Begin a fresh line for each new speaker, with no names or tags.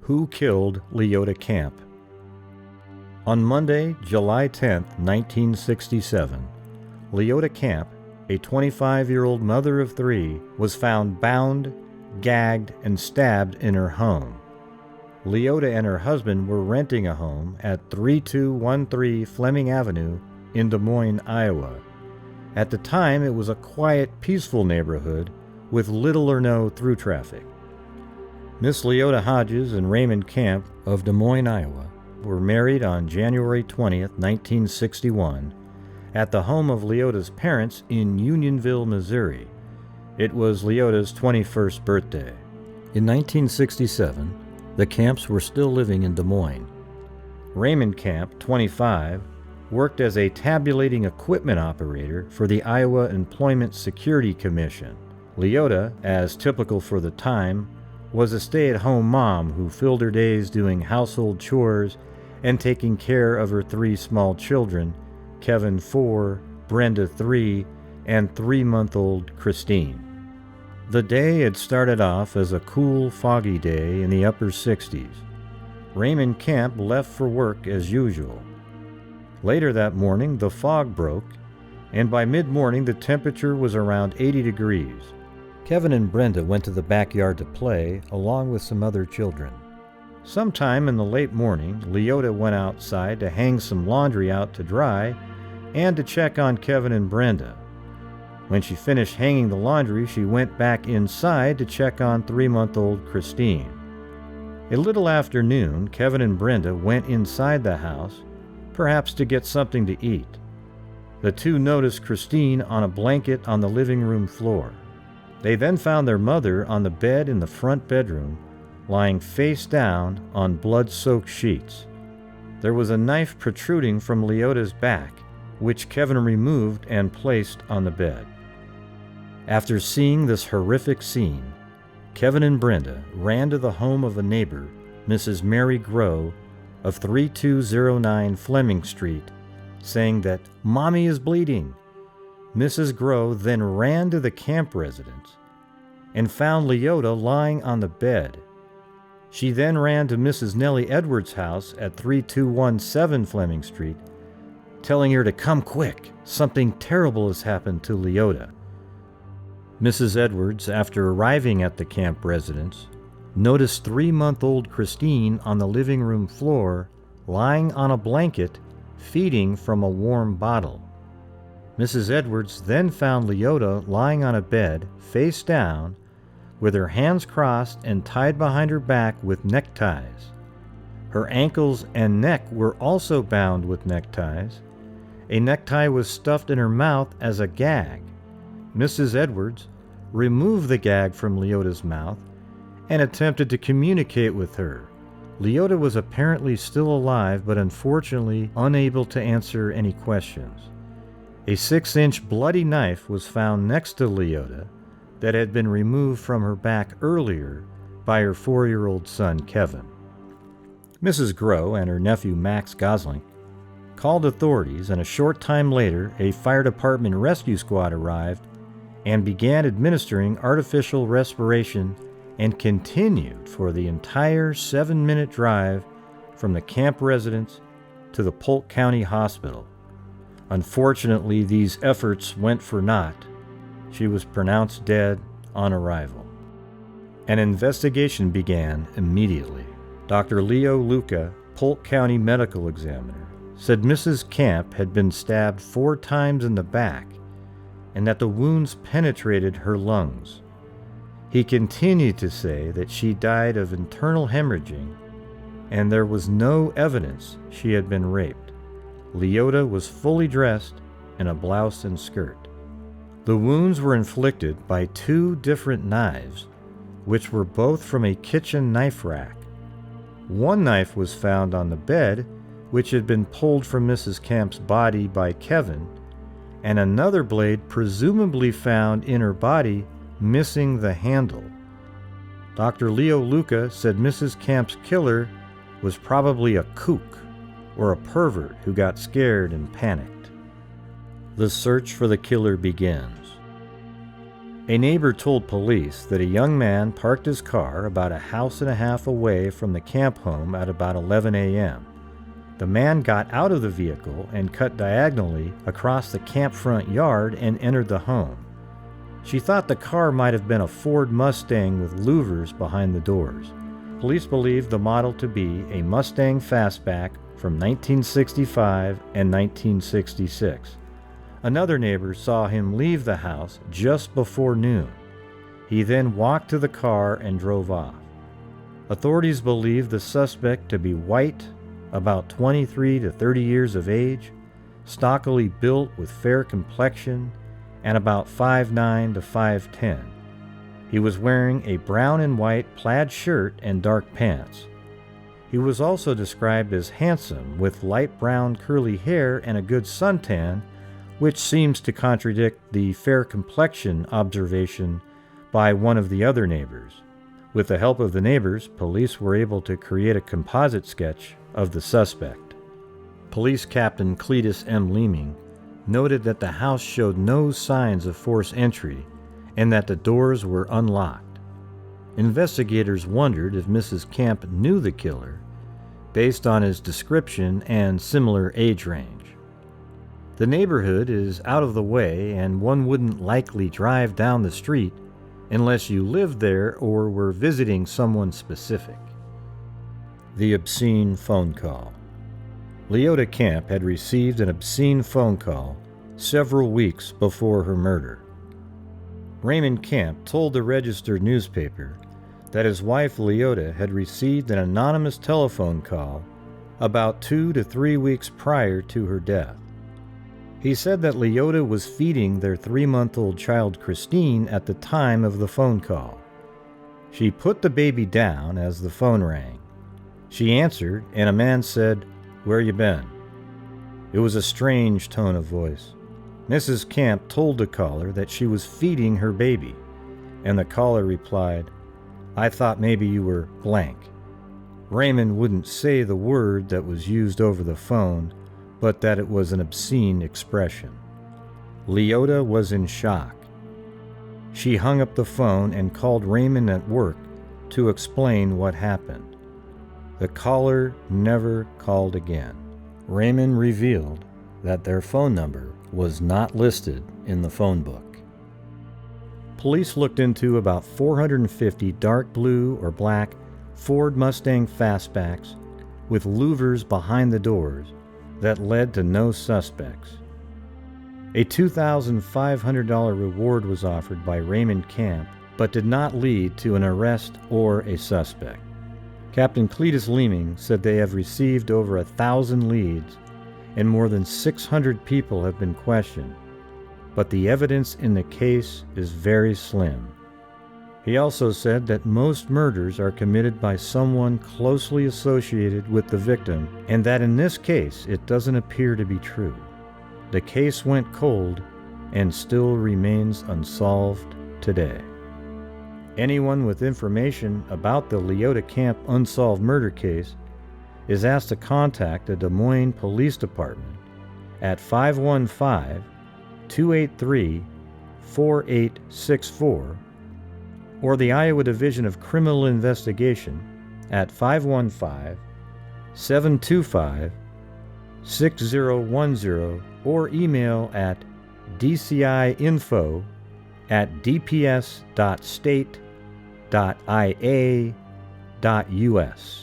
Who killed Leota Camp? On Monday, July 10, 1967, Leota Camp, a 25-year-old mother of three, was found bound, gagged, and stabbed in her home. Leota and her husband were renting a home at 3213 Fleming Avenue in Des Moines, Iowa. At the time, it was a quiet, peaceful neighborhood with little or no through traffic. Miss Leota Hodges and Raymond Camp of Des Moines, Iowa, were married on January 20, 1961, at the home of Leota's parents in Unionville, Missouri. It was Leota's 21st birthday. In 1967, the Camps were still living in Des Moines. Raymond Camp, 25, worked as a tabulating equipment operator for the Iowa Employment Security Commission. Leota, as typical for the time, was a stay-at-home mom who filled her days doing household chores and taking care of her three small children, Kevin 4, Brenda 3, and 3-month-old Kristine. The day had started off as a cool, foggy day in the upper 60s. Raymond Camp left for work as usual. Later that morning, the fog broke, and by mid-morning the temperature was around 80 degrees. Kevin and Brenda went to the backyard to play, along with some other children. Sometime in the late morning, Leota went outside to hang some laundry out to dry and to check on Kevin and Brenda. When she finished hanging the laundry, she went back inside to check on 3-month-old Kristine. A little after noon, Kevin and Brenda went inside the house, perhaps to get something to eat. The two noticed Kristine on a blanket on the living room floor. They then found their mother on the bed in the front bedroom, lying face down on blood-soaked sheets. There was a knife protruding from Leota's back, which Kevin removed and placed on the bed. After seeing this horrific scene, Kevin and Brenda ran to the home of a neighbor, Mrs. Mary Grow, of 3209 Fleming Street, saying that "Mommy is bleeding." Mrs. Grow then ran to the camp residence and found Leota lying on the bed. She then ran to Mrs. Nellie Edwards' house at 3217 Fleming Street, telling her to come quick. Something terrible has happened to Leota. Mrs. Edwards, after arriving at the camp residence, noticed 3-month-old Kristine on the living room floor, lying on a blanket, feeding from a warm bottle. Mrs. Edwards then found Leota lying on a bed, face down, with her hands crossed and tied behind her back with neckties. Her ankles and neck were also bound with neckties. A necktie was stuffed in her mouth as a gag. Mrs. Edwards removed the gag from Leota's mouth and attempted to communicate with her. Leota was apparently still alive, but unfortunately unable to answer any questions. A 6-inch bloody knife was found next to Leota that had been removed from her back earlier by her 4-year-old son, Kevin. Mrs. Grow and her nephew, Max Gosling, called authorities, and a short time later, a fire department rescue squad arrived and began administering artificial respiration and continued for the entire 7-minute drive from the camp residence to the Polk County Hospital. Unfortunately, these efforts went for naught. She was pronounced dead on arrival. An investigation began immediately. Dr. Leo Luca, Polk County medical examiner, said Mrs. Camp had been stabbed 4 times in the back and that the wounds penetrated her lungs. He continued to say that she died of internal hemorrhaging and there was no evidence she had been raped. Leota was fully dressed in a blouse and skirt. The wounds were inflicted by 2 different knives, which were both from a kitchen knife rack. One knife was found on the bed, which had been pulled from Mrs. Camp's body by Kevin, and another blade presumably found in her body, missing the handle. Dr. Leo Luca said Mrs. Camp's killer was probably a kook or a pervert who got scared and panicked. The search for the killer begins. A neighbor told police that a young man parked his car about a house and a half away from the camp home at about 11 a.m. The man got out of the vehicle and cut diagonally across the camp front yard and entered the home. She thought the car might have been a Ford Mustang with louvers behind the doors. Police believed the model to be a Mustang Fastback from 1965 and 1966. Another neighbor saw him leave the house just before noon. He then walked to the car and drove off. Authorities believe the suspect to be white, about 23 to 30 years of age, stockily built with fair complexion, and about 5'9" to 5'10". He was wearing a brown and white plaid shirt and dark pants. He was also described as handsome with light brown curly hair and a good suntan, which seems to contradict the fair complexion observation by one of the other neighbors. With the help of the neighbors, police were able to create a composite sketch of the suspect. Police Captain Cletus M. Leeming noted that the house showed no signs of forced entry and that the doors were unlocked. Investigators wondered if Mrs. Camp knew the killer based on his description and similar age range. The neighborhood is out of the way and one wouldn't likely drive down the street unless you lived there or were visiting someone specific. The obscene phone call. Leota Camp had received an obscene phone call several weeks before her murder. Raymond Camp told the registered newspaper that his wife Leota had received an anonymous telephone call about 2 to 3 weeks prior to her death. He said that Leota was feeding their 3-month-old child Kristine at the time of the phone call. She put the baby down as the phone rang. She answered, and a man said, "Where you been?" It was a strange tone of voice. Mrs. Camp told the caller that she was feeding her baby, and the caller replied, "I thought maybe you were blank." Raymond wouldn't say the word that was used over the phone, but that it was an obscene expression. Leota was in shock. She hung up the phone and called Raymond at work to explain what happened. The caller never called again. Raymond revealed that their phone number was not listed in the phone book. Police looked into about 450 dark blue or black Ford Mustang Fastbacks with louvers behind the doors that led to no suspects. A $2,500 reward was offered by Raymond Camp, but did not lead to an arrest or a suspect. Captain Cletus Leeming said they have received over 1,000 leads and more than 600 people have been questioned, but the evidence in the case is very slim. He also said that most murders are committed by someone closely associated with the victim, and that in this case it doesn't appear to be true. The case went cold and still remains unsolved today. Anyone with information about the Leota Camp unsolved murder case is asked to contact the Des Moines Police Department at 515-283-4864 or the Iowa Division of Criminal Investigation at 515-725-6010 or email at dciinfo@dps.state.ia.us.